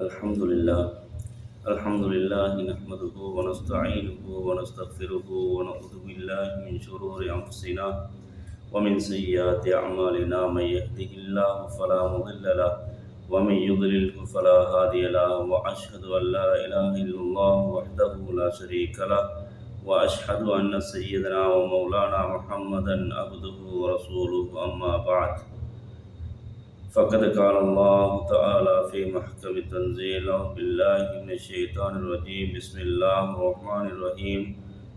الحمد لله الحمد لله نحمده ونستعينه ونستغفره ونعوذ بالله من شرور أنفسنا ومن سيئات أعمالنا من يهده الله فلا مضل له ومن يضلله فلا هادي له وأشهد أن لا إله إلا الله وحده لا شريك له وأشهد أن سيدنا ومولانا محمدا عبده ورسوله أما بعد فقد قال الله تعالى في محكم التنزيل بالله من الشيطان الرجيم بسم الله الرحمن الرحيم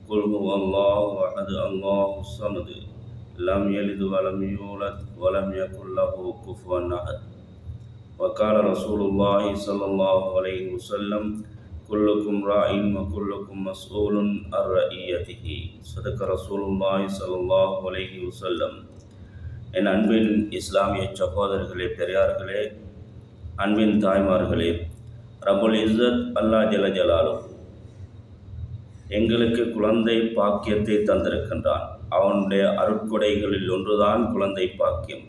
قل هو الله أحد الله الصمد لم يلد ولم يولد ولم يكن له كفوا أحد وقال رسول الله صلى الله عليه وسلم كلكم راع وكلكم مسؤول عن رعيته صدق رسول الله صلى الله عليه وسلم. என் அன்பின் இஸ்லாமிய சகோதரர்களே, பெரியார்களே, அன்பின் தாய்மார்களே, ரபுல் இஸ்ஸத் அல்லாஹ் ஜல்ல ஜலாலுஹு எங்களுக்கு குழந்தை பாக்கியத்தை தந்திருக்கின்றான். அவனுடைய அருட்கொடைகளில் ஒன்றுதான் குழந்தை பாக்கியம்.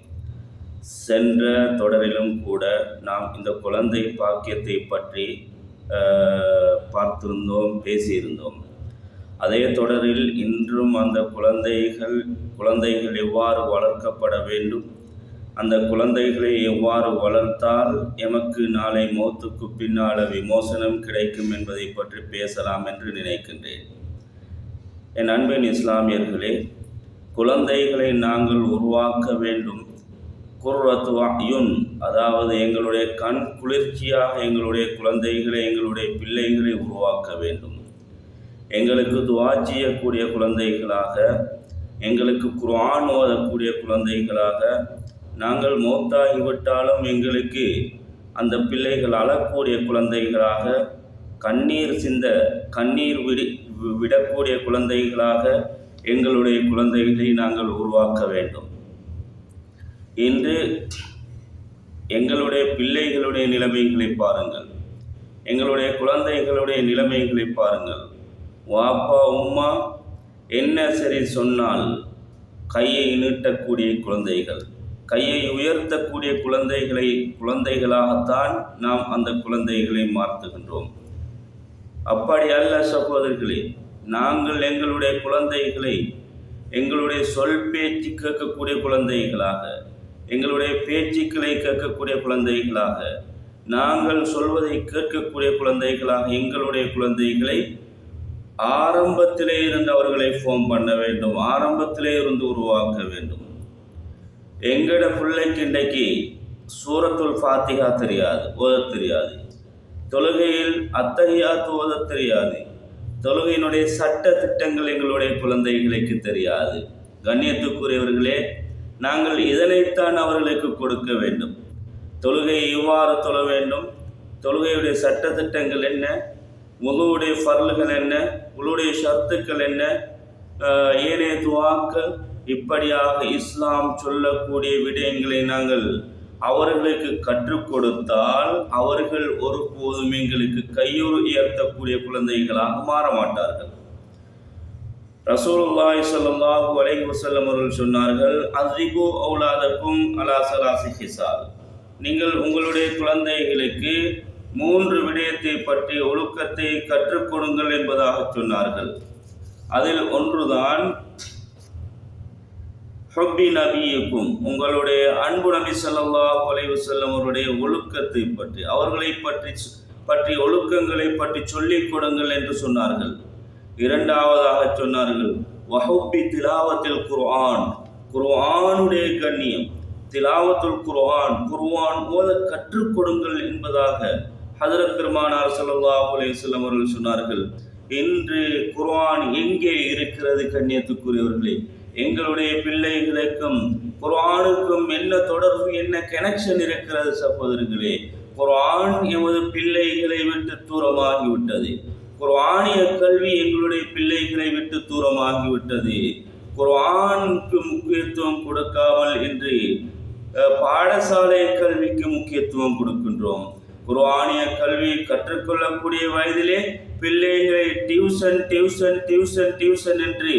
சென்ற தொடரிலும் கூட நாம் இந்த குழந்தை பாக்கியத்தை பற்றி பார்த்திருந்தோம், பேசியிருந்தோம். அதே தொடரில் இன்றும் அந்த குழந்தைகள் எவ்வாறு வளர்க்கப்பட வேண்டும், அந்த குழந்தைகளை எவ்வாறு வளர்த்தால் எமக்கு நாளை மௌத்துக்கு பின்னால் விமோசனம் கிடைக்கும் என்பதை பற்றி பேசலாம் என்று நினைக்கின்றேன். என் அன்பின் இஸ்லாமியர்களே, குழந்தைகளை நாங்கள் உருவாக்க வேண்டும். குர்ரத்து அயுன், அதாவது எங்களுடைய கண் குளிர்ச்சியாக எங்களுடைய குழந்தைகளை, எங்களுடைய பிள்ளைகளை உருவாக்க வேண்டும். எங்களுக்கு துஆ செய்யக்கூடிய குழந்தைகளாக, எங்களுக்கு குர்ஆன் ஓதக்கூடிய குழந்தைகளாக, நாங்கள் மௌத்தாகிவிட்டாலும் எங்களுக்கு அந்த பிள்ளைகள் அழக்கூடிய குழந்தைகளாக, கண்ணீர் விடக்கூடிய குழந்தைகளாக எங்களுடைய குழந்தைகளை நாங்கள் உருவாக்க வேண்டும். இன்று எங்களுடைய பிள்ளைகளுடைய நிலைமைகளை பாருங்கள், எங்களுடைய குழந்தைகளுடைய நிலைமைகளை பாருங்கள். வாப்பா உம்மா என்ன சரி சொன்னால் கையை நீட்டக்கூடிய குழந்தைகள், கையை உயர்த்தக்கூடிய குழந்தைகளாகத்தான் நாம் அந்த குழந்தைகளை மாற்றுகின்றோம். அப்படி அல்ல சகோதரர்களே, நாங்கள் எங்களுடைய குழந்தைகளை எங்களுடைய சொல் பேச்சு கேட்கக்கூடிய குழந்தைகளாக, எங்களுடைய பேச்சுக்களை கேட்கக்கூடிய குழந்தைகளாக, நாங்கள் சொல்வதை கேட்கக்கூடிய குழந்தைகளாக எங்களுடைய குழந்தைகளை ஆரம்பத்திலே இருந்து அவர்களை ஃபார்ம் பண்ண வேண்டும், ஆரம்பத்திலே இருந்து உருவாக்க வேண்டும். எங்களோட பிள்ளைக்கு இன்றைக்கு சூரத்துல் ஃபாத்திஹா தெரியாது, ஓத தெரியாது. தொழுகையில் அத்தஹியாத் ஓத தெரியாது. தொழுகையினுடைய சட்ட திட்டங்கள் எங்களுடைய குழந்தைகளுக்கு தெரியாது. கண்ணியத்துக்குரியவர்களே, நாங்கள் இதனைத்தான் அவர்களுக்கு கொடுக்க வேண்டும். தொழுகையை இவ்வாறு தொழ வேண்டும், தொழுகையுடைய சட்ட திட்டங்கள் என்ன, உளுவுடைய ஃபர்லுகள் என்ன, உளுடைய ஷர்த்துக்கள் என்ன, ஏனைய துஆக்கள், இப்படியாக இஸ்லாம் சொல்லக்கூடிய விடயங்களை நாங்கள் அவர்களுக்கு கற்றுக் கொடுத்தால் அவர்கள் ஒருபோதும் எங்களுக்கு கையுறு உயர்த்தக்கூடிய குழந்தைகளாக மாற மாட்டார்கள். ரசூலுல்லாஹி ஸல்லல்லாஹு அலைஹி வஸல்லம் அவர்கள் சொன்னார்கள், அஸ்ரிபு அவுலாதக்கும் அலா ஸலாசி ஹிசால், நீங்கள் உங்களுடைய குழந்தைகளுக்கு 3 விடயத்தை பற்றி ஒழுக்கத்தை கற்றுக் கொடுங்கள் என்பதாக சொன்னார்கள். அதில் ஒன்றுதான் ஹுப்பி நபியுக்கும், உங்களுடைய அன்பு நபி ஸல்லல்லாஹு அலைஹி வஸல்லம் அவருடைய ஒழுக்கத்தை பற்றி, அவர்களை பற்றி ஒழுக்கங்களை பற்றி சொல்லிக் கொடுங்கள் என்று சொன்னார்கள். இரண்டாவதாக சொன்னார்கள் வஹுப்பி திலாவத்தில் குர்ஆன், குர்ஆனுடைய கண்ணியம், திலாவத்துல் குர்ஆன், குர்ஆன் ஓத கற்றுக் கொடுங்கள் என்பதாக ஹஜ்ரத் பெருமானார் ஸல்லல்லாஹு அலைஹி வஸல்லம் அவர்கள் சொன்னார்கள். இன்று குர்ஆன் எங்கே இருக்கிறது? கண்ணியத்துக்குரியவர்களே, எங்களுடைய பிள்ளைகளுக்கும் குர்ஆனுக்கும் என்ன தொடர்பு, என்ன கனெக்ஷன் இருக்கிறது? சகோதரர்களே, குர்ஆன் எமது பிள்ளைகளை விட்டு தூரமாகிவிட்டது. குர்ஆனிய கல்வி எங்களுடைய பிள்ளைகளை விட்டு தூரமாகிவிட்டது. குர்ஆனுக்கு முக்கியத்துவம் கொடுக்காமல் இன்று பாடசாலை கல்விக்கு முக்கியத்துவம் கொடுக்கின்றோம். குர்ஆனிய கல்வி கற்றுக்கொள்ளக்கூடிய வயதிலே பிள்ளைகளை டியூஷன் என்று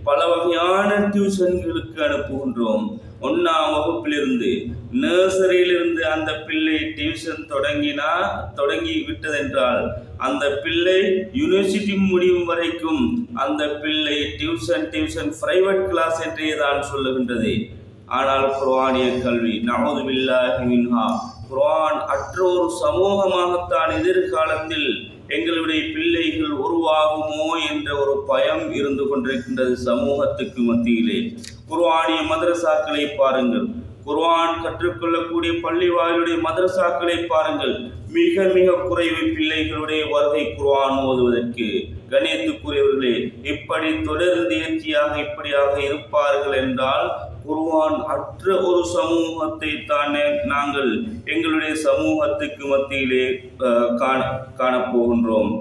பல வகையான டியூஷன்களுக்கு அனுப்புகின்றோம். 1ஆம் வகுப்பிலிருந்து நர்சரியிலிருந்து அந்த பிள்ளை டியூஷன் தொடங்கி விட்டதென்றால் அந்த பிள்ளை யூனிவர்சிட்டி முடியும் வரைக்கும் அந்த பிள்ளை டியூஷன் பிரைவேட் கிளாஸ் என்றே தான் சொல்லுகின்றது. ஆனால் குர்ஆனிய கல்வி நஅூது பில்லாஹி மின்ஹா, குர்ஆன் அற்ற ஒரு சமூகமாகத்தான் எதிர்காலத்தில் எங்களுடைய பிள்ளைகள் உருவாகுமோ என்ற ஒரு பயம் இருந்து கொண்டிருக்கின்றது சமூகத்துக்கு மத்தியிலே. குர்ஆனிய மதரசாக்களை பாருங்கள், குர்ஆன் கற்றுக்கொள்ளக்கூடிய பள்ளி வாயிலுடைய மதரசாக்களை பாருங்கள், மிக மிக குறைவு பிள்ளைகளுடைய வருகை குர்ஆன் ஓதுவதற்கு. கணியத்துக்குரியவர்களே, இப்படி தொடர் தேர்ச்சியாக இப்படியாக இருப்பார்கள் என்றால் குர்ஆன் அற்ற ஒரு சமூகத்தை தானே நாங்கள் எங்களுடைய சமூகத்துக்கு மத்தியிலே காணப்போகின்றோம்.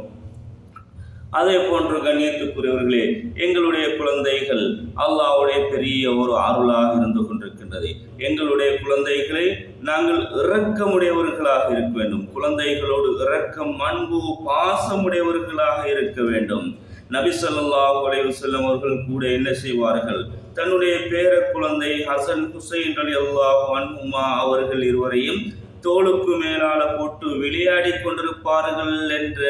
அதே போன்று கண்ணியத்துக்குரியவர்களே, எங்களுடைய குழந்தைகள் அல்லாஹ்வுடைய பெரிய ஒரு அருளாக இருந்து கொண்டிருக்கின்றது. எங்களுடைய குழந்தைகளை நாங்கள் இரக்கமுடையவர்களாக இருக்க வேண்டும். குழந்தைகளோடு இரக்கம், அன்பு, பாசமுடையவர்களாக இருக்க வேண்டும். நபி ஸல்லல்லாஹு அலைஹி வஸல்லம் அவர்கள் கூட என்ன செய்வார்கள், தன்னுடைய பேர குழந்தை ஹசன் ஹுசைன் ரலியல்லாஹு அன்ஹுமா அவர்கள் இருவரையும் தோளுக்கு மேலால போட்டு விளையாடி கொண்டிருப்பார்கள் என்ற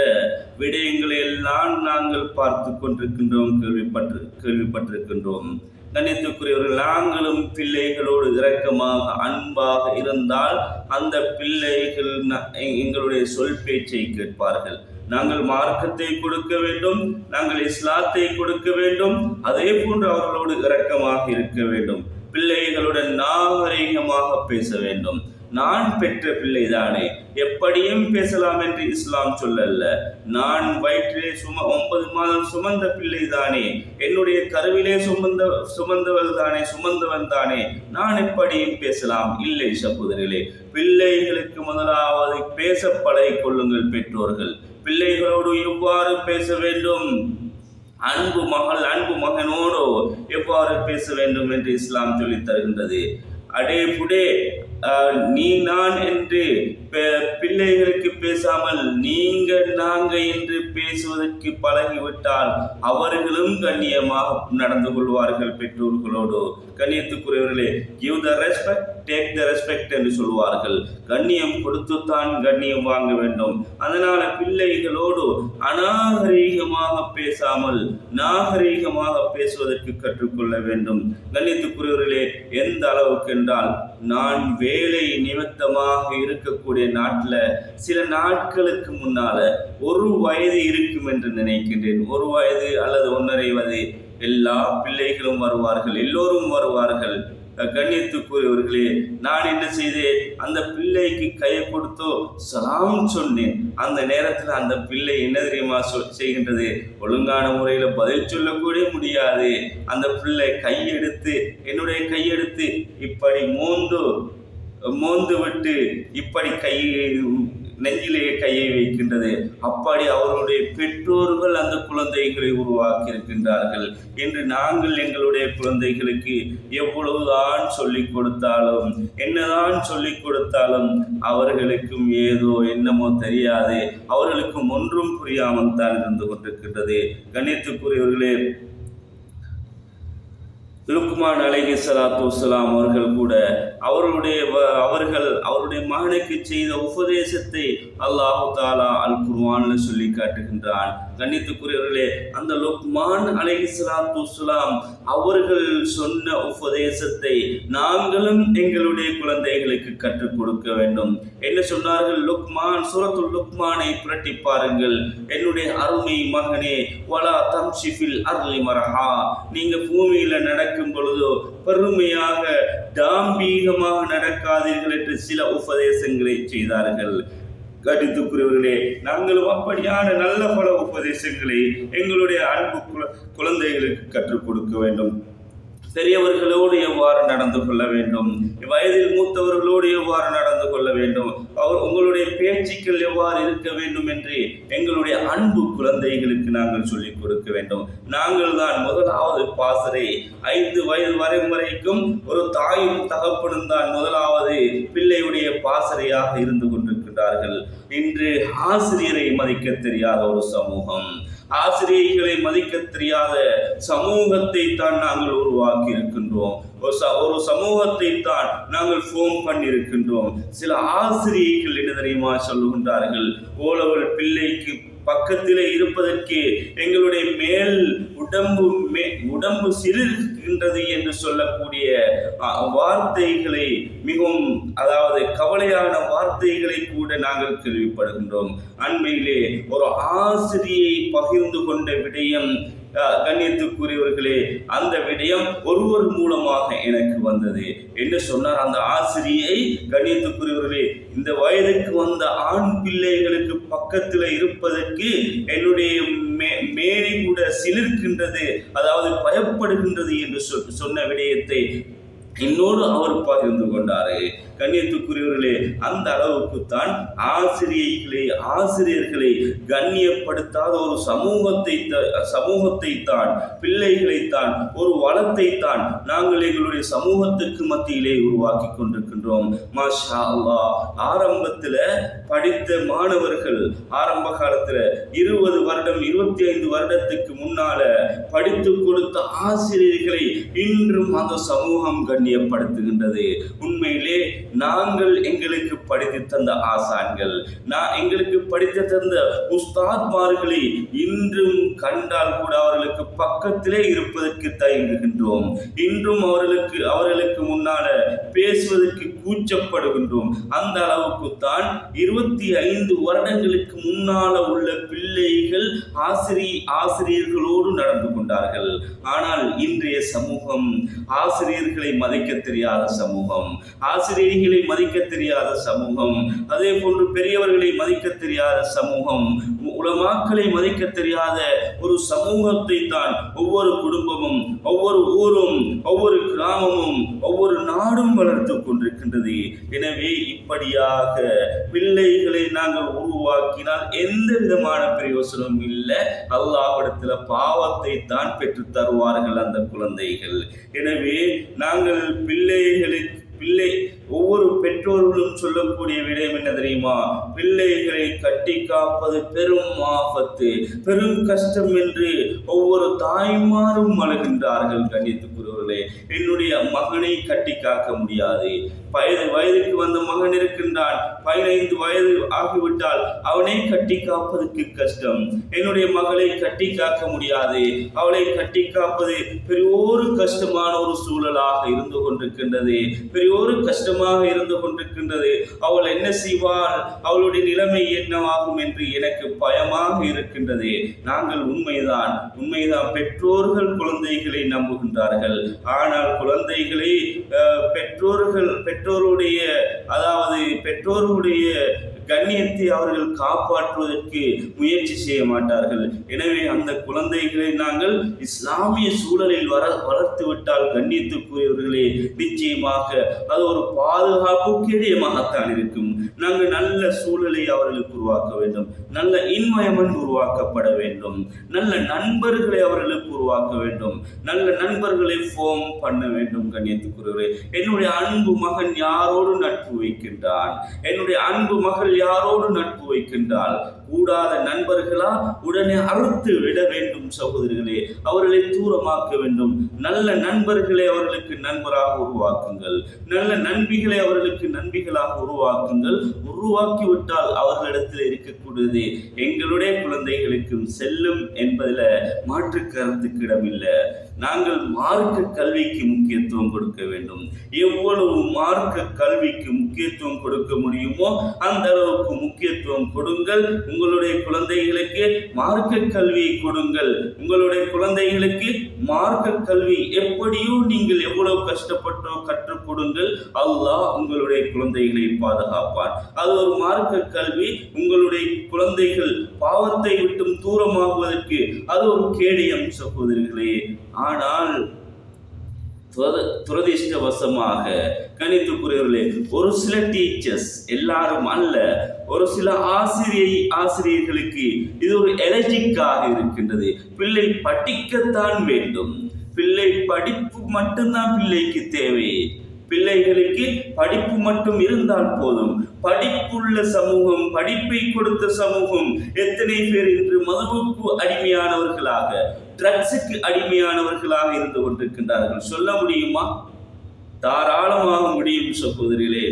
விடயங்களை எல்லாம் நாங்கள் பார்த்து கொண்டிருக்கின்றோம், கேள்விப்பட்டிருக்கின்றோம். கணித்துக்குரியவர்கள், நாங்களும் பிள்ளைகளோடு இரக்கமாக அன்பாக இருந்தால் அந்த பிள்ளைகள் எங்களுடைய சொல் பேச்சை கேட்பார்கள். நாங்கள் மார்க்கத்தை கொடுக்க வேண்டும், நாங்கள் இஸ்லாத்தை கொடுக்க வேண்டும், அதே போன்று அவர்களோடு இரக்கமாக இருக்க வேண்டும். பிள்ளைகளுடன் நாகரிகமாக பேச வேண்டும். நான் பெற்ற பிள்ளைதானே, எப்படியும் பேசலாம் என்று இஸ்லாம் சொல்லல்ல. நான் வயிற்றிலே 9 மாதம் சுமந்த பிள்ளைதானே, என்னுடைய கருவிலே சுமந்தவன் தானே, நான் எப்படியும் பேசலாம்? இல்லை சகோதரிகளே, பிள்ளைகளுக்கு முதலாவது பேச பழகிக் கொள்ளுங்கள். பெற்றோர்கள் பிள்ளைகளோடு எவ்வாறு பேச வேண்டும், அன்பு மகனோடு எவ்வாறு பேச வேண்டும் என்று இஸ்லாம் சொல்லித் தருகின்றது. அடே புடே நீ நான் என்று பிள்ளைகளுக்கு பேசாமல் நீங்க நாங்க என்று பேசுவதற்கு பழகிவிட்டால் அவர்களும் கண்ணியமாக நடந்து கொள்வார்கள் பெற்றோர்களோடு. கண்ணியத்துக்குரியவர்களே, give the respect, take the respect என்று சொல்வார்கள். கண்ணியம் கொடுத்துத்தான் கண்ணியம் வாங்க வேண்டும். அதனால பிள்ளைகளோடு அநாகரீகமாக பேசாமல் நாகரீகமாக பேசுவதற்கு கற்றுக்கொள்ள வேண்டும். கண்ணியத்துக்குரியவர்களே, எந்த அளவுக்கு என்றால், நான் வேலை நிமித்தமாக இருக்கக்கூடிய நாட்டில் சில நாட்களுக்கு முன்னால 1 வயது இருக்கும் என்று நினைக்கின்றேன், 1 வயது அல்லது 1.5 வயது, எல்லா பிள்ளைகளும் வருவார்கள், எல்லோரும் வருவார்கள். கண்ணியத்துக்குரியவர்களே, நான் என்ன செய்தேன், அந்த பிள்ளைக்கு கையை கொடுத்தோ சலாம் சொன்னேன். அந்த நேரத்தில் அந்த பிள்ளை என்ன தெரியுமா செய்கின்றது, ஒழுங்கான முறையில் பதில் சொல்லக்கூட முடியாது. அந்த பிள்ளை என்னுடைய கையெடுத்து இப்படி மோந்து விட்டு இப்படி நெஞ்சிலேயே கையை வைக்கின்றது. அப்படி அவருடைய பெற்றோர்கள் அந்த குழந்தைகளை உருவாக்கி இருக்கின்றார்கள். இன்று நாங்கள் எங்களுடைய குழந்தைகளுக்கு எவ்வளவுதான் சொல்லிக் கொடுத்தாலும் என்னதான் சொல்லிக் கொடுத்தாலும் அவர்களுக்கும் ஏதோ என்னமோ தெரியாது, அவர்களுக்கும் ஒன்றும் புரியாமல் தான் இருந்து கொண்டிருக்கின்றது. கண்ணியத்துக்குரியவர்களே, லுக்மான் அலைஹிஸ்ஸலாத்து வஸ்ஸலாம் அவர்கள் கூட அவருடைய மகனுக்கு செய்த உபதேசத்தை அல்லாஹு தஆலா அல் குர்ஆன்ல சொல்லி காட்டுகின்றான். கண்ணியத்துக்குரியவர்களே, அந்த லுக்மான் அலைஹிஸ்ஸலாத்து வஸ்ஸலாம் அவர்கள் சொன்ன உபதேசத்தை நாங்களும் எங்களுடைய குழந்தைகளுக்கு கற்றுக் கொடுக்க வேண்டும். என்ன சொன்னார்கள்? லுக்மான், சூரத்துல் லுக்மானை புரட்டி பாருங்கள். என்னுடைய அருமை மகனே, வலா தம்ஷி ஃபில் அர்லி மரஹா, நீங்க பூமியில நடக்கும் பொழுது பெருமையாக தாம்பீகமாக நடக்காதீர்கள் என்று சில உபதேசங்களை செய்தார்கள். கடித்துக்குரியவர்களே, நாங்களும் அப்படியான நல்ல பல உபதேசங்களை எங்களுடைய அன்பு குழந்தைகளுக்கு கற்றுக் கொடுக்க வேண்டும். பெரியவர்களோடு எவ்வாறு நடந்து கொள்ள வேண்டும், வயதில் மூத்தவர்களோடு எவ்வாறு நடந்து கொள்ள வேண்டும், உங்களுடைய பேச்சுக்கள் எவ்வாறு இருக்க வேண்டும் என்று எங்களுடைய அன்பு குழந்தைகளுக்கு நாங்கள் சொல்லிக் கொடுக்க வேண்டும். நாங்கள் தான் முதலாவது பாசறை. 5 வயது வரைக்கும் ஒரு தாயும் தகப்பனும் தான் முதலாவது பிள்ளையுடைய பாசறையாக இருந்து கொண்டிருக்கிறார்கள். இன்று ஆசிரியரை மதிக்க தெரியாத ஒரு சமூகம், ஆசிரியர்களை மதிக்க தெரியாத சமூகத்தை தான் நாங்கள் உருவாக்கி இருக்கின்றோம். ஒரு சமூகத்தை தான் நாங்கள் ஃபோம் பண்ணியிருக்கின்றோம். சில ஆசிரியர்கள் என்ன தெரியுமா சொல்லுகின்றார்கள், ஓலவல் பிள்ளைக்கு பக்கத்திலே இருப்பதற்கு எங்களுடைய மேல் உடம்பு சிலிர்க்கின்றது என்று சொல்லக்கூடிய வார்த்தைகளை, மிகவும் அதாவது கவலையான வார்த்தைகளை கூட நாங்கள் கேள்விப்படுகின்றோம். அண்மையிலே ஒரு ஆசிரியை பகிர்ந்து கொண்ட விடயம், கண்ணியத்துக்குரியவர்களே, அந்த விடயம் ஒருவர் மூலமாக எனக்கு வந்தது. என்ன சொன்னார் அந்த ஆசிரியை? கண்ணியத்துக்குரியவர்களே, இந்த வயதுக்கு வந்த ஆண் பிள்ளைகளுக்கு பக்கத்தில் இருப்பதற்கு என்னுடைய மேனி கூட சிலிர்க்கின்றது, அதாவது பயப்படுகின்றது என்று சொன்ன விடயத்தை என்னோடு அவர் பகிர்ந்து கொண்டாரு. கண்ணியத்துக்குரியவர்களே, அந்த அளவுக்கு தான் ஆசிரியர்களை கண்ணியப்படுத்தாத ஒரு சமூகத்தை தான், பிள்ளைகளை தான், ஒரு வளத்தை தான் நாங்கள் எங்களுடைய சமூகத்துக்கு மத்தியிலே உருவாக்கி கொண்டிருக்கின்றோம். மாஷா அல்லாஹ், ஆரம்பத்தில் படித்த மாணவர்கள், ஆரம்ப காலத்தில் 20 வருடம் 25 வருடத்துக்கு முன்னால படித்து கொடுத்த ஆசிரியர்களை இன்றும் அந்த சமூகம் கண்ணியப்படுத்துகின்றது. உண்மையிலே நாங்கள் எங்களுக்கு படித்து தந்த ஆசான்கள், எங்களுக்கு படித்து தந்த உஸ்தாத்மார்களை இன்றும் கண்டால் கூட அவர்களுக்கு பக்கத்திலே இருப்பதற்கு தயங்குகின்றோம். இன்றும் அவர்களுக்கு முன்னால பேசுவதற்கு கூச்சப்படுகின்றோம். அந்த அளவுக்கு தான் 25 வருடங்களுக்கு முன்னால உள்ள பிள்ளைகள் ஆசிரியர்களோடு நடந்து கொண்டார்கள். ஆனால் இன்றைய சமூகம் ஆசிரியர்களை மதிக்க தெரியாத சமூகம், ஆசிரியர்களை மதிக்க தெரியாத சமூகம், அதே போன்று பெரியவர்களை மதிக்க தெரியாத சமூகம், உலமாக்களை மதிக்க தெரியாத ஒரு சமூகத்தை தான் ஒவ்வொரு குடும்பமும், ஒவ்வொரு ஊரும், ஒவ்வொரு கிராமமும், ஒவ்வொரு நாடும் வளர்த்து கொண்டிருக்கின்றது. எனவே இப்படியாக பிள்ளைகளை நாங்கள் உருவாக்கினால் எந்த விதமான பிரயோசனமும் இல்லை. அல்லாஹ்விடத்தில் பாவத்தை தான் பெற்று தருவார்கள் அந்த குழந்தைகள். எனவே நாங்கள் ஒவ்வொரு பெற்றோர்களும் சொல்லக்கூடிய விடயம் என்ன தெரியுமா? பிள்ளைகளை கட்டி காப்பது பெரும் ஆபத்து, பெரும் கஷ்டம் என்று ஒவ்வொரு தாய்மாரும் அழுகின்றார்கள். கண்ணியத்துக்குரியவர்களே, என்னுடைய மகனை கட்டி காக்க முடியாது. வயதுக்கு வந்த மகன் இருக்கின்றான், 15 வயது ஆகிவிட்டால் அவனை கட்டி காப்பதற்கு கஷ்டம். என்னுடைய மகளை கட்டி காக்க முடியாது, அவளை கட்டி காப்பது பெரியோரு கஷ்டமான ஒரு சூழலாக இருந்து கொண்டிருக்கின்றது, பெரியோரு கஷ்டமாக இருந்து கொண்டிருக்கின்றது. அவள் என்ன செய்வாள், அவளுடைய நிலைமை என்னவாகும் என்று எனக்கு பயமாக இருக்கின்றது. நாங்கள் உண்மைதான் பெற்றோர்கள் குழந்தைகளை நம்புகின்றார்கள். ஆனால் குழந்தைகளை பெற்றோருடைய கண்ணியத்தை அவர்கள் காப்பாற்றுவதற்கு முயற்சி செய்ய மாட்டார்கள். எனவே அந்த குழந்தைகளை நாங்கள் இஸ்லாமிய சூழலில் வளர்த்து விட்டால் கண்ணியத்துக்குரியவர்களே, நிச்சயமாக அது ஒரு பாதுகாப்புக்கிடையமாகத்தான் இருக்கும். நாங்கள் நல்ல சூழலை அவர்களுக்கு உருவாக்க வேண்டும், நல்ல இன்வயர்மெண்ட் உருவாக்கப்பட வேண்டும், நல்ல நண்பர்களை அவர்களுக்கு உருவாக்க வேண்டும், நல்ல நண்பர்களை ஃபார்ம் பண்ண வேண்டும். கண்ணியத்துக்குரியவர்களே, என்னுடைய அன்பு மகன் யாரோடு நட்பு வைக்கின்றான், என்னுடைய அன்பு மகள் யாரோடு நட்பு வைக்கின்றால், கூடாத நண்பர்களா உடனே அறுத்து விட வேண்டும். சகோதரிகளே, அவர்களை தூரமாக்க வேண்டும். நல்ல நண்பர்களை அவர்களுக்கு நண்பராக உருவாக்குங்கள், நல்ல நண்பிகளை அவர்களுக்கு நண்பிகளாக உருவாக்குங்கள். உருவாக்கிவிட்டால் அவர்களிடத்தில் இருக்கக்கூடியது எங்களுடைய குழந்தைகளுக்கும் செல்லும் என்பதில் மாற்று கருத்துக்கு இடமில்லை. நாங்கள் மார்க்க கல்விக்கு முக்கியத்துவம் கொடுக்க வேண்டும். எவ்வளவு மார்க்க கல்விக்கு முக்கியத்துவம் கொடுக்க முடியுமோ அந்த அளவுக்கு முக்கியத்துவம் கொடுங்கள். உங்களுடைய குழந்தைகளுக்கு மார்க்க கல்வியை கொடுங்கள். உங்களுடைய குழந்தைகளுக்கு மார்க்க கல்வி எப்படியோ நீங்கள் எவ்வளவு கஷ்டப்பட்டோ கற்றுக் கொடுங்கள். அல்லாஹ் உங்களுடைய குழந்தைகளை பாதுகாப்பார். அது ஒரு மார்க்க கல்வி. உங்களுடைய குழந்தைகள் பாவத்தை விட்டும் தூரமாகுவதற்கு அது ஒரு கேடயம் சகோதரிகளே. ஆனால் துரதிர்ஷ்டவசமாக கணித்துக்குரியவர்களே, ஒரு சில டீச்சர்ஸ், எல்லாரும் அல்ல, ஒரு சில ஆசிரியர்களுக்கு இது ஒரு எலர்ஜிக்காக இருக்கின்றது. பிள்ளை படிக்கத்தான் வேண்டும், பிள்ளை படிப்பு மட்டும்தான் பிள்ளைக்கு தேவை. பிள்ளைகளுக்கு படிப்பு மட்டும் இருந்தால் போதும். படிப்புள்ள சமூகம், படிப்பை கொடுத்த சமூகம் எத்தனை பேர் இன்று மதுவுக்கு அடிமையானவர்களாக, ட்ரக்ஸுக்கு அடிமையானவர்களாக இருந்து கொண்டிருக்கின்றார்கள். சொல்ல முடியுமா? தாராளமாக முடியும் சகோதரிகளே.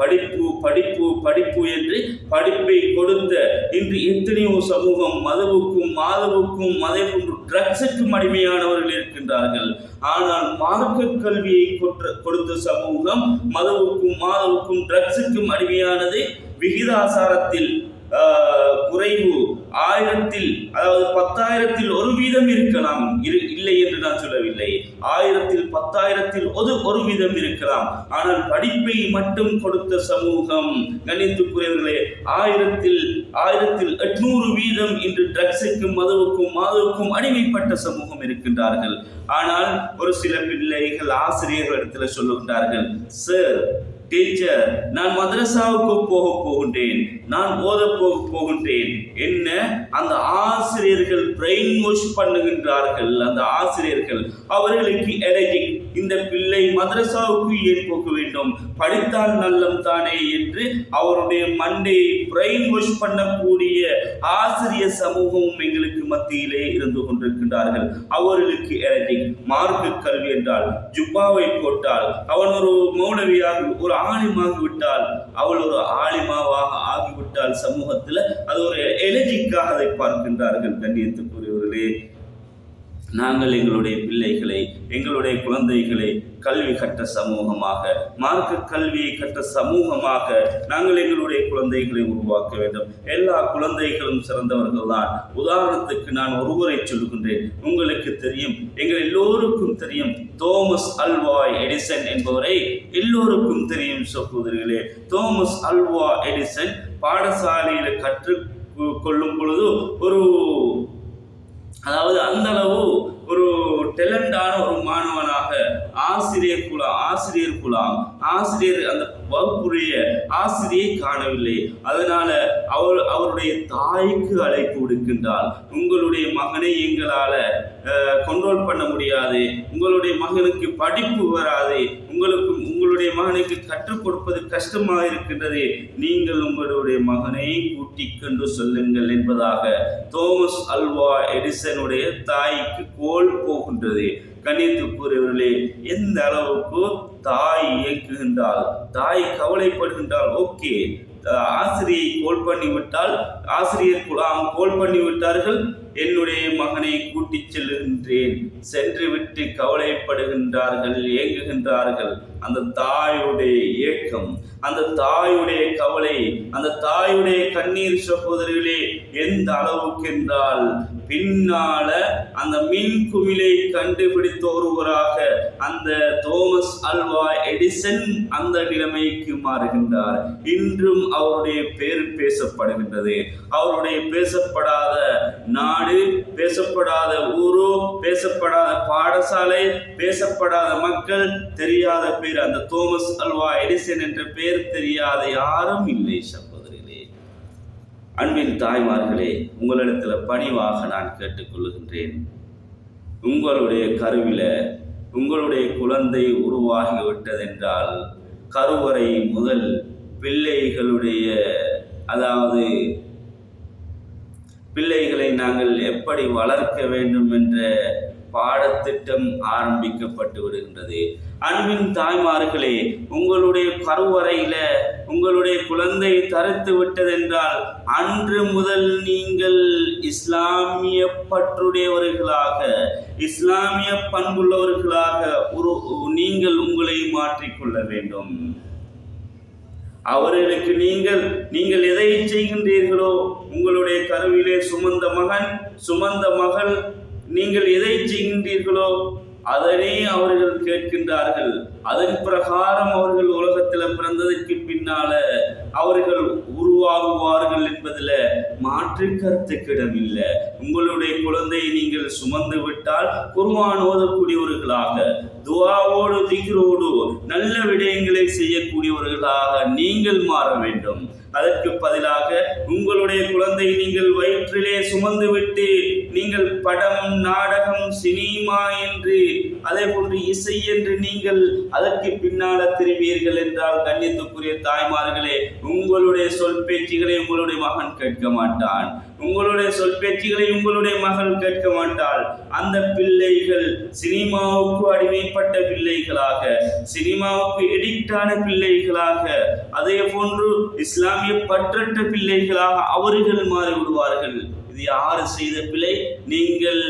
படிப்பு படிப்பு படிப்பு என்று படிப்பை கொடுத்த இன்று எத்தனையோ சமூகம் மதுவுக்கும் மாதவுக்கும் அதே போன்று ட்ரக்ஸுக்கும் அடிமையானவர்கள் இருக்கின்றார்கள். ஆனால் மார்க்க கல்வியை கொடுத்த சமூகம் மதுவுக்கும் மாதவுக்கும் ட்ரக்ஸுக்கும் அடிமையானது விகிதாசாரத்தில் குறைவு. 1000-ல் அதாவது 10,000-ல் 1% இருக்கலாம், இல்லை என்று நான் சொல்லவில்லை. 1000-ல் 10,000-ல் 1% இருக்கலாம். ஆனால் படிப்பை மட்டும் கொடுத்த சமூகம் கணித்துக்குரியவர்களே 1000-ல் 800% இன்று ட்ரக்ஸுக்கும் மதுவுக்கும் மாதவுக்கும் அடிமைப்பட்ட சமூகம் இருக்கின்றார்கள். ஆனால் ஒரு சில பிள்ளைகள் ஆசிரியர்களிடத்தில் சொல்லுகின்றார்கள், சார், டீச்சர், நான் மதரசாவுக்கு போகின்றேன், நான் ஓத போகின்றேன். என்ன, அந்த ஆசிரியர்கள் பிரெயின் வாஷ் பண்ணுகின்றார்கள். அந்த ஆசிரியர்கள் அவர்களுக்கு எலர்ஜிக், இந்த பிள்ளை மதரசாவுக்கு ஏன் போக வேண்டும், படித்தால் நல்லம் தானே என்று அவருடைய மண்டையை பிரெயின் வாஷ் பண்ணக்கூடிய ஆசிரியர் சமூகமும் எங்களுக்கு மத்தியிலே இருந்து கொண்டிருக்கின்றார்கள். அவர்களுக்கு எலர்ஜிக். மார்க்க கல்வி என்றால் ஜுப்பாவை போட்டால் அவன் ஒரு மௌலவியாக ஒரு ஆலிமாகிவிட்டால், அவள் ஒரு ஆலிமாவாக ஆகிவிட்டால் சமூகத்தில் அது ஒரு எலர்ஜிக்காக அதை பார்க்கின்றார்கள். கண்ணியத்துக்குரியவர்களே, நாங்கள் எங்களுடைய பிள்ளைகளை, எங்களுடைய குழந்தைகளை கல்வி கற்ற சமூகமாக, மார்க்க கல்வியை கற்ற சமூகமாக நாங்கள் எங்களுடைய குழந்தைகளை உருவாக்க வேண்டும். எல்லா குழந்தைகளும் சிறந்தவர்கள் தான். உதாரணத்துக்கு நான் ஒருவரை சொல்லுகின்றேன். உங்களுக்கு தெரியும், எங்கள் எல்லோருக்கும் தெரியும், தோமஸ் அல்வா எடிசன் என்பவரை எல்லோருக்கும் தெரியும் சகோதரிகளே. தோமஸ் அல்வா எடிசன் பாடசாலையில் கற்றுக்கொள்ளும் பொழுது அதாவது அந்த அளவு ஒரு டேலண்டான ஒரு மாணவனாக ஆசிரியர் அந்த வகுப்புடைய ஆசிரியை காணவில்லை. அதனால அவருடைய தாய்க்கு அழைப்பு விடுக்கின்றார். உங்களுடைய மகனை எங்களால் கண்ட்ரோல் பண்ண முடியாது, உங்களுடைய மகனுக்கு படிப்பு வராது, உங்களுடைய மகனுக்கு கற்றுக் கொடுப்பது கஷ்டமாக இருக்கின்றது, நீங்கள் உங்களுடைய மகனை கூட்டிக் கொண்டு சொல்லுங்கள் என்பதாக தோமஸ் அல்வா எடிசனுடைய தாய்க்கு கோல் போகின்றது. கணித்துக்குரியவர்களே, எந்த அளவுக்கு தாய் இயக்குகின்றால், தாய் கவலைப்படுகின்றால், ஓகே, ஆசிரியை கோல் பண்ணிவிட்டால், ஆசிரியர் கோல் பண்ணிவிட்டார்கள், என்னுடைய மகனை கூட்டிச் செல்லுகின்றேன், சென்று விட்டு கவலைப்படுகின்றார்கள், ஏங்குகின்றார்கள். அந்த தாயுடைய ஏக்கம், அந்த தாயுடைய கவலை, அந்த தாயுடைய கண்ணீர் சகோதரிகளே எந்த அளவுக்கு என்றால், பின்னால அந்த மின் குமிழை கண்டுபிடித்த ஒருவராக அந்த தோமஸ் அல்வா எடிசன் அந்த நிலைமைக்கு மாறுகின்றார். இன்றும் அவருடைய பேர் பேசப்படுகின்றது. அவருடைய பேசப்படாத நாடு, பேசப்படாத ஊரோ, பேசப்படாத பாடசாலை, பேசப்படாத மக்கள், தெரியாத பேர் அந்த தோமஸ் அல்வா எடிசன் என்ற பெயர் தெரியாத யாரும் இல்லை சகோதரிகளே. அன்பின் தாய்மார்களே, உங்களிடத்தில் பணிவாக நான் கேட்டுக்கொள்கின்றேன். உங்களுடைய கருவில உங்களுடைய குழந்தை உருவாகிவிட்டதென்றால், கருவறை முதல் பிள்ளைகளுடைய பிள்ளைகளை நாங்கள் எப்படி வளர்க்க வேண்டும் என்ற பாடத்திட்டம் ஆரம்பிக்கப்பட்டு விடுகின்றது. அன்பின் தாய்மார்களே, உங்களுடைய கருவறையில உங்களுடைய குழந்தை தரித்து விட்டதென்றால், அன்று முதல் நீங்கள் இஸ்லாமிய பற்றுடையவர்களாக, இஸ்லாமிய பண்புள்ளவர்களாக நீங்கள் உங்களை மாற்றிக்கொள்ள வேண்டும். அவர்களுக்கு நீங்கள் எதை செய்கின்றீர்களோ, உங்களுடைய கருவிலே சுமந்த மகன், சுமந்த மகள், நீங்கள் எதை செய்கின்றீர்களோ அதனை அவர்கள் கேட்கின்றார்கள். அதன் பிரகாரம் அவர்கள் உலகத்தில் பிறந்ததற்கு பின்னால அவர்கள் உருவாகுவார்கள் என்பதில் மாற்று கருத்துக்கிடமில்லை. உங்களுடைய குழந்தையை நீங்கள் சுமந்து விட்டால் குர்ஆன் ஓதக்கூடியவர்களாக, துஆவோடு திக்ரோடு நல்ல விடயங்களை செய்யக்கூடியவர்களாக நீங்கள் மாற வேண்டும். அதற்கு பதிலாக உங்களுடைய குழந்தை நீங்கள் வயிற்றிலே சுமந்துவிட்டு நீங்கள் படம், நாடகம், சினிமா என்று அதே போன்று இசை என்று நீங்கள் அதற்கு பின்னால திரும்பீர்கள் என்றால் கண்ணியத்துக்குரிய தாய்மார்களே, உங்களுடைய சொல் பேச்சுகளை உங்களுடைய மகன் கேட்க மாட்டான், உங்களுடைய சொல் பேச்சுகளை உங்களுடைய மகள் கேட்க மாட்டாள். அந்த பிள்ளைகள் சினிமாவுக்கு அடிமைப்பட்ட பிள்ளைகளாக, சினிமாவுக்கு எடிக்டான பிள்ளைகளாக, அதே போன்று இஸ்லாமிய பற்றற்ற பிள்ளைகளாக அவர்கள் மாறிவிடுவார்கள். இது யாரு செய்த பிழை? நீங்கள்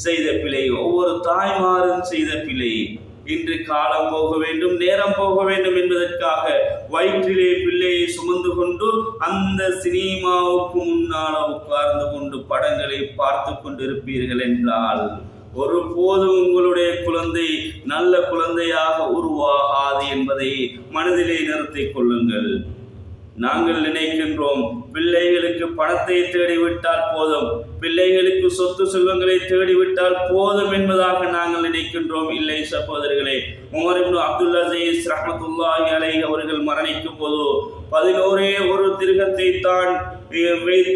செய்த பிழை. ஒவ்வொரு தாய்மாரும் செய்த பிழை. இன்று காலம் போக வேண்டும், நேரம் போக வேண்டும் என்பதற்காக வயிற்றிலே பிள்ளையை சுமந்து கொண்டு அந்த சினிமாவுக்கு முன்னால் உட்கார்ந்து கொண்டு படங்களை பார்த்து கொண்டிருப்பீர்கள் என்றால் ஒருபோதும் உங்களுடைய குழந்தை நல்ல குழந்தையாக உருவாகாது என்பதை மனதிலே நிறுத்திக் கொள்ளுங்கள். நாங்கள் நினைக்கின்றோம் பிள்ளைகளுக்கு பணத்தை தேடிவிட்டால் போதும், பிள்ளைகளுக்கு சொத்து செல்வங்களை தேடிவிட்டால் போதும் என்பதாக நாங்கள் நினைக்கின்றோம். இல்லை சகோதரர்களே, உமர் இப்னு அப்துல் அஸீஸ் ரஹ்மத்துல்லாஹி அலைஹி அவர்கள் மரணிக்கும் போது 11 திரகத்தை தான்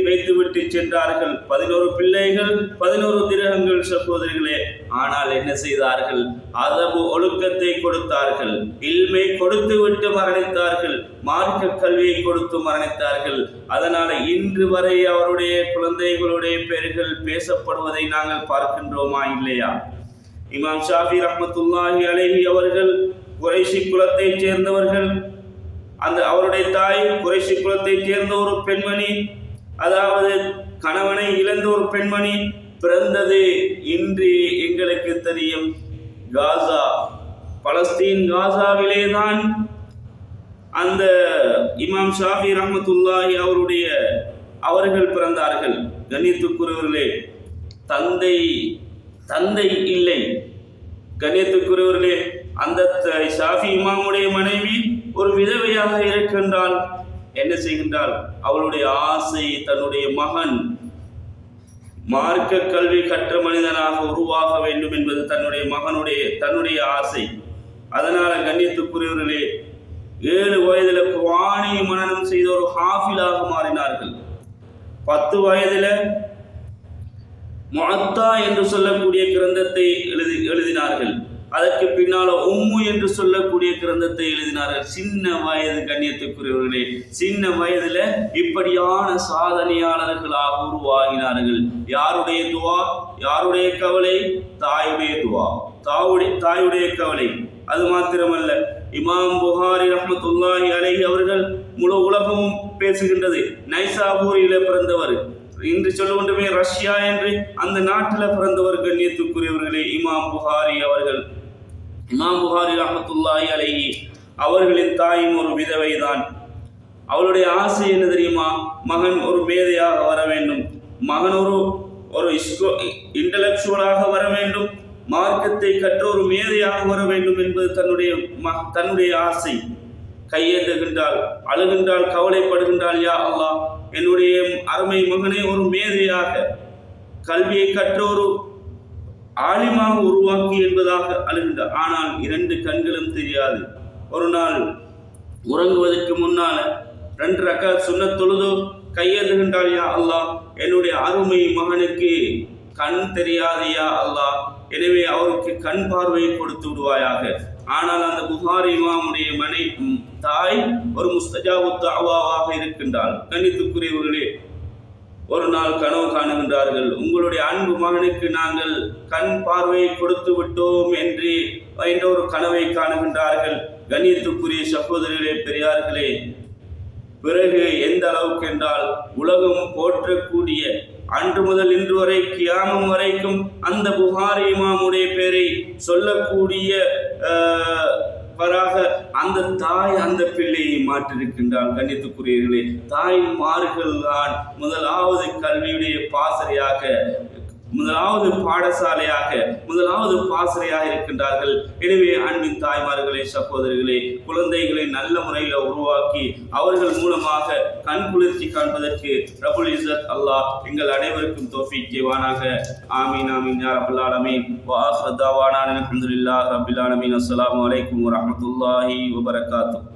வைத்துவிட்டு சென்றார்கள். 11 பிள்ளைகள், 11 திரகங்கள் சகோதரிகளே. ஆனால் என்ன செய்தார்கள்? அதபு ஒழுக்கத்தை கொடுத்தார்கள், இல்மை கொடுத்து விட்டு மரணித்தார்கள், மார்க்க கல்வியை கொடுத்து மரணித்தார்கள். அதனால இன்று வரை அவருடைய குழந்தைகளுடைய பெயர்கள் பேசப்படுவதை நாங்கள் பார்க்கின்றோமா இல்லையா? இமாம் ஷாஃபி ரஹ்மத்துல்லாஹி அலைஹி அவர்கள் குறைஷி குலத்தை சேர்ந்தவர்கள். அந்த அவருடைய தாய் குறைஷி குலத்தை சேர்ந்த ஒரு பெண்மணி, அதாவது கணவனை இழந்த ஒரு பெண்மணி பிறந்தது. இன்று எங்களுக்கு தெரியும், காசா, பலஸ்தீன் காசாவிலே தான் அந்த இமாம் ஷாஃபி ரஹ்மத்துல்லாஹி அவர்கள் பிறந்தார்கள். கண்ணியத்துக்குரியவர்களே, தந்தை இல்லை. கண்ணியத்துக்குரியவர்களே, அந்த ஷாஃபி இமாமுடைய மனைவி ஒரு விதவையாக இருக்கின்றாள். என்ன செய்கின்றாள்? அவளுடைய ஆசை தன்னுடைய மகன் மார்க்க கல்வி கற்ற மனிதனாக உருவாக வேண்டும் என்பது தன்னுடைய ஆசை. அதனால கண்ணியத்துக்குரியவர்களே, 7 வயதில் குர்ஆனை மனனம் செய்த ஒரு ஹாஃபிலாக மாறினார்கள். 10 வயதில் முஅத்தா என்று சொல்லக்கூடிய கிரந்தத்தை எழுதினார்கள். அதற்கு பின்னால உம்மு என்று சொல்லக்கூடிய கிரந்தத்தை எழுதினார்கள். சின்ன வயது கண்ணியத்துக்குரியவர்களே, சின்ன வயதுல இப்படியான சாதனையாளர்களாக உருவாகினார்கள். யாருடைய துவா, யாருடைய கவலை? தாயுடைய துவா, தாயுடைய கவலை. அது மாத்திரமல்ல, இமாம் புகாரி ரஹ்மத்துல்லாஹி அலைஹி அவர்கள் முழு உலகமும் பேசுகின்றது. நைசாபூரில பிறந்தவர், இன்று சொல்லுகின்றமே ரஷ்யா என்று அந்த நாட்டில் பிறந்தவர். கண்ணியத்துக்குரியவர்களே, இமாம் புகாரி அவர்கள், இமாம் புகாரி ரஹ்மத்துல்லாஹி அலைஹி அவர்களின் தாயும் ஒரு விதவை தான். அவளுடைய ஆசை என்ன தெரியுமா? மகன் ஒரு மேதையாக வர வேண்டும், மகன் ஒரு இன்டலெக்சுவலாக வர வேண்டும், மார்க்கத்தை கற்ற ஒரு மேதையாக வர வேண்டும் என்பது தன்னுடைய ஆசை. கையேந்துகின்றாள், அழுகின்றாள், கவலைப்படுகின்றாள். யா அல்லாஹ், என்னுடைய அருமை மகனை ஒரு மேதையாக, கல்வியை கற்ற ஒரு ஆலிமாக உருவாக்கி என்பதாக அழுகின்றார். ஆனால் 2 கண்களும் தெரியாது. ஒரு நாள் உறங்குவதற்கு முன்னால 2 ரக்காத் சுன்னத் தொழுது கையேந்துகின்றாள். யா அல்லாஹ், என்னுடைய அருமை மகனுக்கு கண் தெரியாது யா அல்லாஹ், எனவே அவருக்கு கண் பார்வையை கொடுத்து விடுவாயாக. ஆனால் அந்த புகாரி இமாமுடைய தாய் ஒரு முஸ்தஜாபு தஅவாவாக இருக்கின்றாள். கண்ணியத்துக்குரியவர்களே, ஒரு நாள் கனவு காணுகின்றார்கள். உங்களுடைய அன்பு மகனுக்கு நாங்கள் கண் பார்வையை கொடுத்து விட்டோம் என்று ஒரு கனவை காணுகின்றார்கள். கண்ணியத்துக்குரிய சகோதரர்களே, பெரியார்களே, பிறகு எந்த அளவுக்கு என்றால் உலகம் போற்றக்கூடிய அன்று முதல் இன்று வரை கியாமம் வரைக்கும் அந்த புகாரி இமாமுடைய பேரை சொல்லக்கூடிய அந்த தாய் அந்த பிள்ளையை மாற்றிருக்கின்றார். கண்ணியத்துக்குரியவர்களே, தாய்மார்கள் தான் முதலாவது கல்வியுடைய பாசறையாக, முதலாவது பாடசாலையாக, முதலாவது பாசறையாக இருக்கின்றார்கள். எனவே அன்பின் தாய்மார்களே, சகோதரர்களே, குழந்தைகளை நல்ல முறையில் உருவாக்கி அவர்கள் மூலமாக கண் குளிர்ச்சி காண்பதற்கு ரப்புல் இஸ்ஸத் அல்லாஹ் எங்கள் அனைவருக்கும் தௌஃபீக் செய்வானாக. ஆமீன் ஆமீன் யா ரப்பல் ஆலமீன். வ ஆகிரு தஅவானா அல்ஹம்துலில்லாஹி ரப்பில் ஆலமீன். அஸ்ஸலாமு அலைக்கும் வ ரஹ்மத்துல்லாஹி வ பரகாத்துஹு.